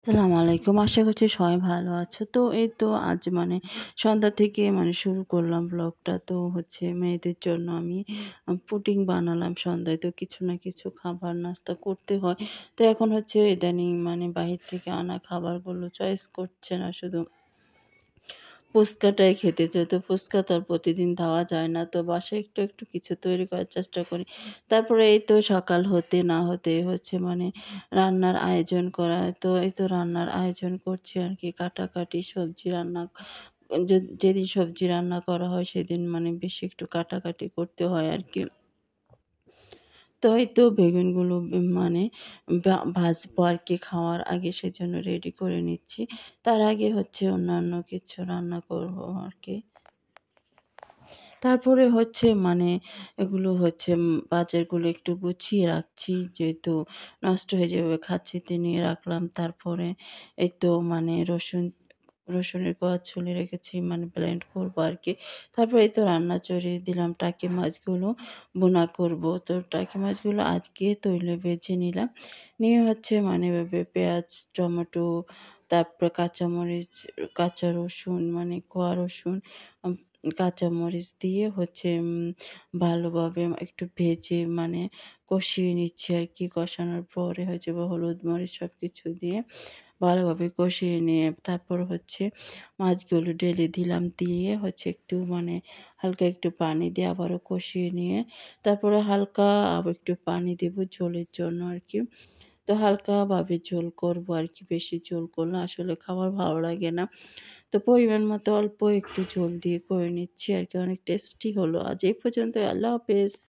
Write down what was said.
আসসালামু আলাইকুম। আশা করছি সবাই ভালো আছো। তো এই তো আজ সন্ধ্যা থেকে শুরু করলাম ব্লগটা। তো হচ্ছে মেয়েদের জন্য আমি পুডিং বানালাম সন্ধ্যায়। তো কিছু না কিছু খাবার নাস্তা করতে হয়। তো এখন হচ্ছে ইদানিং বাহির থেকে আনা খাবারগুলো চয়েস করছে না শুধু। ফুচকাটাই খেতে চাই। তো ফুচকা তো আর প্রতিদিন খাওয়া যায় না। তো বাসায় একটু কিছু তৈরি করার চেষ্টা করি। তারপরে এই তো সকাল হতে না হতেই হচ্ছে রান্নার আয়োজন করা। তো এই তো রান্নার আয়োজন করছি আরকি। কাটাকাটি সবজি রান্না যেদিন সবজি রান্না করা হয় সেদিন বেশি একটু কাটাকাটি করতে হয় আরকি। তো এই তো বেগুনগুলো ভাজবো আরকি খাওয়ার আগে সেজন্য রেডি করে নিচ্ছি। তার আগে হচ্ছে অন্যান্য কিছু রান্না করব আরকি। তারপরে হচ্ছে এগুলো হচ্ছে বাজারগুলো একটু গুছিয়ে রাখছি। যেহেতু নষ্ট হয়ে যাবে খাচ্ছিতে নিয়ে রাখলাম। তারপরে এই তো রসুনের কোয়া ছুলে রেখেছি ব্লেন্ড করবো আরকি। তারপরে এই তো রান্না চড়িয়ে দিলাম। টাকি মাছগুলো ভুনা করব। তো টাকি মাছগুলো আজকে তৈলে ভেজে নিলাম। নিয়ে হচ্ছে এভাবে পেঁয়াজ, টমেটো, তারপরে কাঁচামরিচ, কাঁচা রসুন কোয়া রসুন, আম কাঁচামরিচ দিয়ে হচ্ছে ভালোভাবে একটু ভেজে কষিয়ে নিচ্ছি আরকি। কষানোর পরে হচ্ছে হলুদ, মরিচ সবকিছু দিয়ে ভালোভাবে কষিয়ে নিয়ে তারপর হচ্ছে মাছগুলো ঢেলে দিলাম। দিয়ে হচ্ছে একটু হালকা একটু পানি দিয়ে আবারও কষিয়ে নিয়ে তারপরে হালকা আবার একটু পানি দেব ঝোলের জন্য আরকি। তো হালকাভাবে ঝোল করবো আরকি। বেশি ঝোল করলে আসলে খাবার ভালো লাগে না। তো পরিমাণ মতো অল্প একটু ঝোল দিয়ে করে নিচ্ছি আরকি। অনেক টেস্টি হলো। আজ এই পর্যন্তই। আল্লাহ হাফেজ।